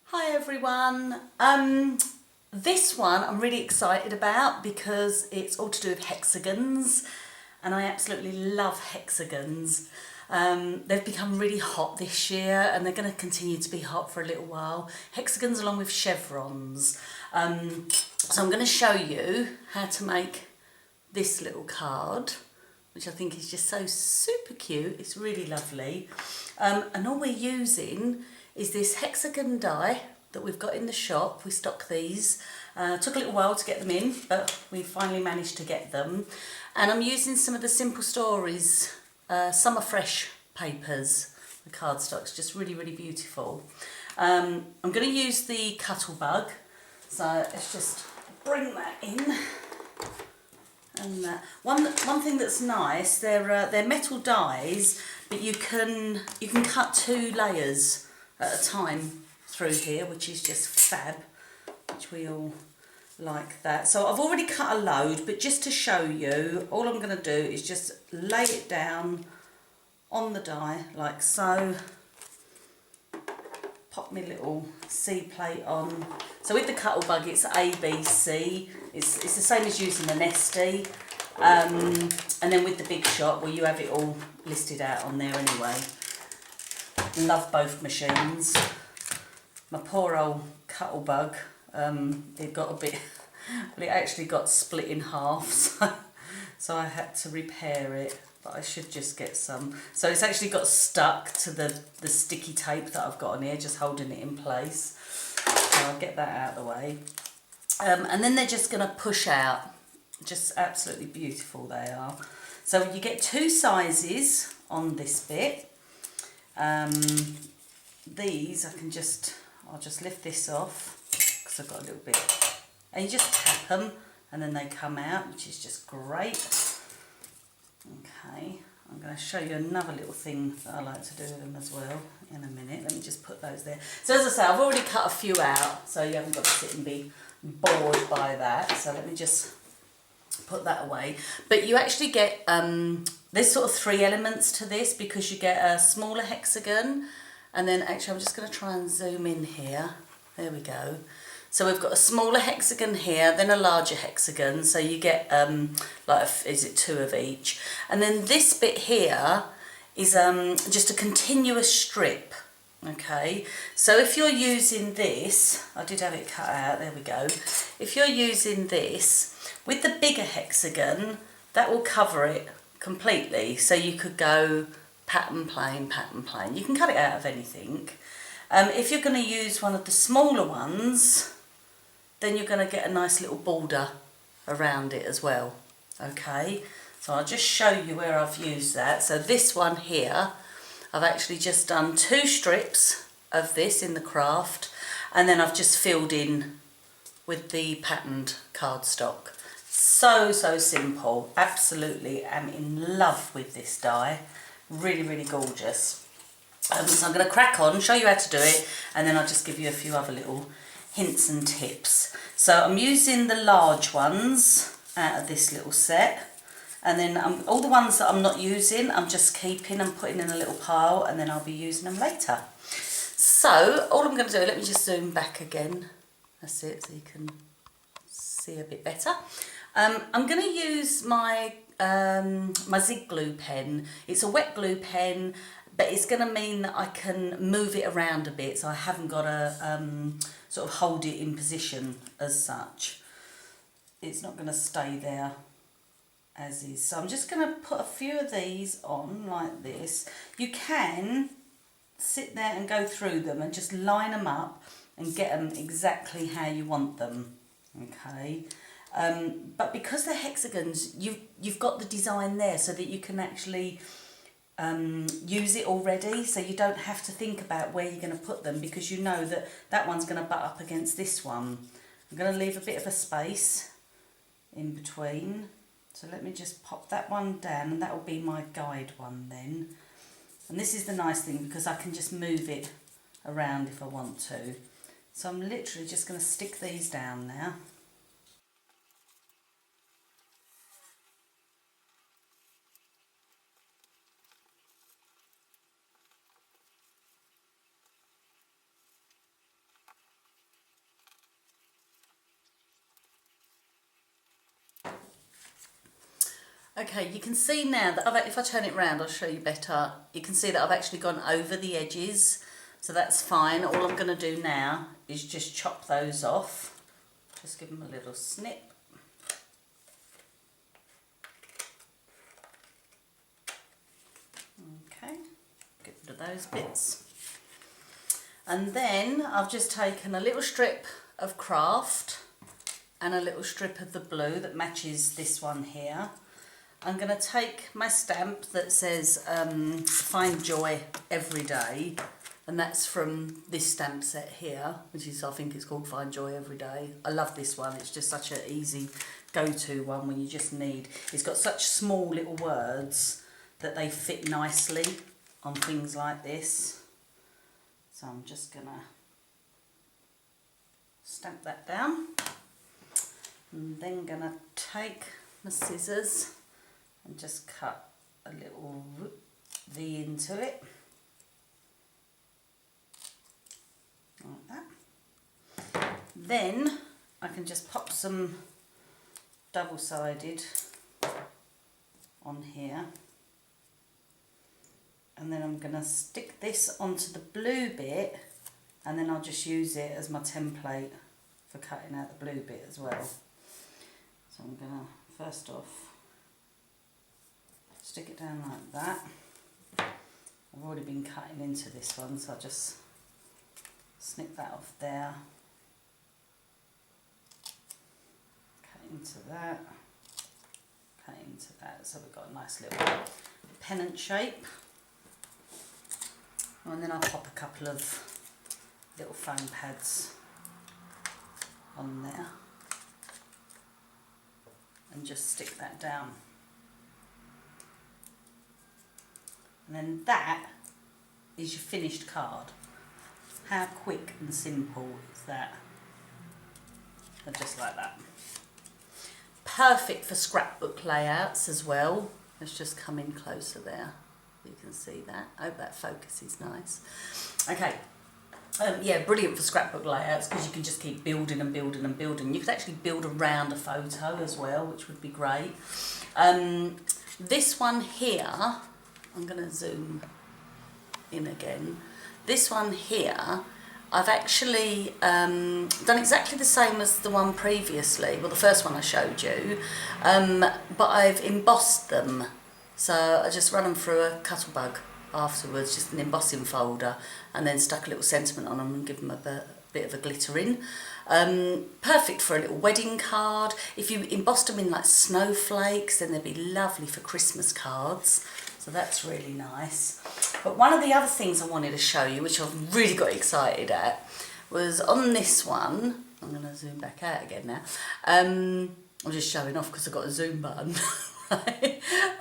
Hi everyone. This one I'm really excited about because it's all to do with hexagons and I absolutely love hexagons. They've become really hot this year and they're going to continue to be hot for a little while. Hexagons along with chevrons. So I'm going to show you how to make this little card, which I think is just so super cute. It's really lovely. And all we're using is this hexagon die that we've got in the shop. We stock these. Took a little while to get them in, but we finally managed to get them. And I'm using some of the Simple Stories Summer Fresh papers. The cardstock's just really, really beautiful. I'm going to use the Cuttlebug. So let's just bring that in. And one thing that's nice, they're metal dies, but you can cut 2 layers at a time through here, which is just fab, which we all like that. So I've already cut a load, but just to show you, all I'm going to do is just lay it down on the die like so. Pop my little C plate on. So with the Cuttlebug, it's A, B, C. It's the same as using an SD. And then with the Big Shot, well, you have it all listed out on there anyway. Love both machines. My poor old Cuttlebug, it got a bit, well, it actually got split in half, so I had to repair it. But I should just get some. So it's actually got stuck to the sticky tape that I've got on here, just holding it in place. So I'll get that out of the way. And then they're just going to push out. Just absolutely beautiful they are. So you get 2 sizes on this bit. These I'll just lift this off because I've got a little bit. And you just tap them and then they come out, which is just great. Okay, I'm going to show you another little thing that I like to do with them as well in a minute. Let me just put those there. So as I say, I've already cut a few out, so you haven't got to sit and be bored by that. So let me just put that away. But you actually get, there's sort of 3 elements to this because you get a smaller hexagon, and then actually I'm just going to try and zoom in here. There we go. So we've got a smaller hexagon here, then a larger hexagon. So you get, is it 2 of each? And then this bit here is just a continuous strip, okay? So if you're using this, I did have it cut out, there we go. If you're using this, with the bigger hexagon, that will cover it completely. So you could go pattern plain, pattern plain. You can cut it out of anything. If you're going to use one of the smaller ones, then you're going to get a nice little border around it as well, okay? So I'll just show you where I've used that. So this one here, I've actually just done 2 strips of this in the craft, and then I've just filled in with the patterned cardstock. So simple. Absolutely am in love with this die. Really, really gorgeous. So I'm going to crack on, show you how to do it, and then I'll just give you a few other little hints and tips. So I'm using the large ones out of this little set, and then all the ones that I'm not using I'm just keeping and putting in a little pile, and then I'll be using them later. So all I'm going to do, let me just zoom back again, that's it, so you can see a bit better. I'm going to use my my Zig glue pen. It's a wet glue pen, but it's going to mean that I can move it around a bit, so I haven't got to sort of hold it in position as such. It's not going to stay there as is. So I'm just going to put a few of these on like this. You can sit there and go through them and just line them up and get them exactly how you want them, okay? But because they're hexagons, you've got the design there so that you can actually use it already, so you don't have to think about where you're going to put them because you know that that one's going to butt up against this one. I'm going to leave a bit of a space in between, so let me just pop that one down, and that will be my guide one then. And this is the nice thing because I can just move it around if I want to. So I'm literally just going to stick these down now. Okay, you can see now that if I turn it round, I'll show you better. You can see that I've actually gone over the edges, so that's fine. All I'm going to do now is just chop those off. Just give them a little snip. Okay, get rid of those bits. And then I've just taken a little strip of craft and a little strip of the blue that matches this one here. I'm going to take my stamp that says Find Joy Every Day, and that's from this stamp set here, which is, I think it's called Find Joy Every Day. I love this one. It's just such an easy go-to one when you just need, it's got such small little words that they fit nicely on things like this. So I'm just going to stamp that down, and then going to take my scissors and just cut a little V into it, like that. Then I can just pop some double-sided on here, and then I'm going to stick this onto the blue bit, and then I'll just use it as my template for cutting out the blue bit as well. So I'm going to first off stick it down like that. I've already been cutting into this one, so I'll just snip that off there, cut into that, cut into that, so we've got a nice little pennant shape. And then I'll pop a couple of little foam pads on there and just stick that down. And then that is your finished card. How quick and simple is that? And just like that. Perfect for scrapbook layouts as well. Let's just come in closer there. You can see that. I hope that focus is nice. Okay. Yeah, brilliant for scrapbook layouts because you can just keep building and building and building. You could actually build around a photo as well, which would be great. This one here, I'm going to zoom in again. This one here, I've actually done exactly the same as the one previously, well the first one I showed you, but I've embossed them. So I just run them through a Cuttlebug afterwards, just an embossing folder, and then stuck a little sentiment on them and give them a bit of a glitter in. Perfect for a little wedding card. If you embossed them in like snowflakes, then they'd be lovely for Christmas cards. So that's really nice. But one of the other things I wanted to show you, which I've really got excited at, was on this one. I'm going to zoom back out again now. I'm just showing off because I've got a zoom button.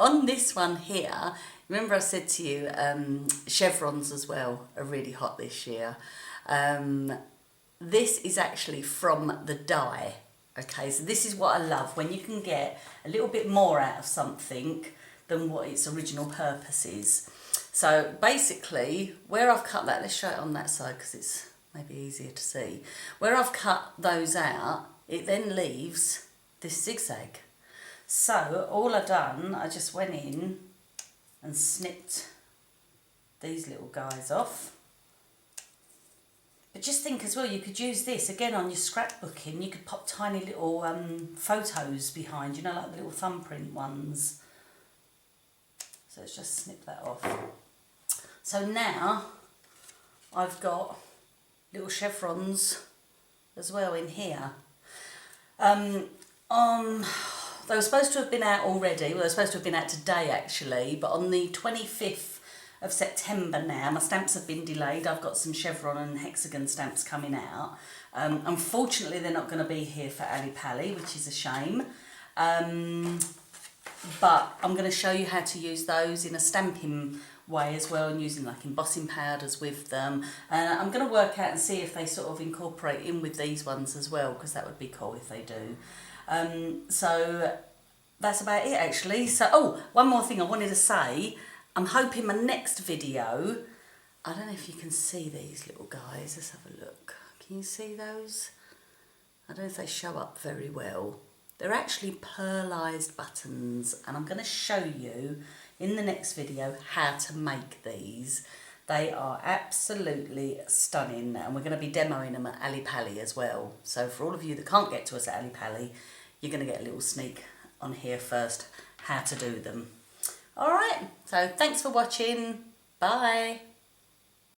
On this one here, remember I said to you chevrons as well are really hot this year. This is actually from the die. Okay, so this is what I love, when you can get a little bit more out of something than what its original purpose is. So basically, where I've cut that, let's show it on that side because it's maybe easier to see. Where I've cut those out, it then leaves this zigzag. So all I've done, I just went in and snipped these little guys off. But just think as well, you could use this again on your scrapbooking. You could pop tiny little photos behind, you know, like the little thumbprint ones. So let's just snip that off. So now I've got little chevrons as well in here. They were supposed to have been out already. Well, they were supposed to have been out today actually, but on the 25th of September now, my stamps have been delayed. I've got some chevron and hexagon stamps coming out. Unfortunately, they're not going to be here for Ali Pali, which is a shame. But I'm going to show you how to use those in a stamping way as well, and using like embossing powders with them. And I'm going to work out and see if they sort of incorporate in with these ones as well, because that would be cool if they do. So that's about it actually. So, oh, one more thing I wanted to say. I'm hoping my next video, I don't know if you can see these little guys. Let's have a look. Can you see those? I don't know if they show up very well. They're actually pearlised buttons, and I'm going to show you in the next video how to make these. They are absolutely stunning, and we're going to be demoing them at Ali Pali as well. So for all of you that can't get to us at Ali Pali, you're going to get a little sneak on here first how to do them. Alright, so thanks for watching. Bye.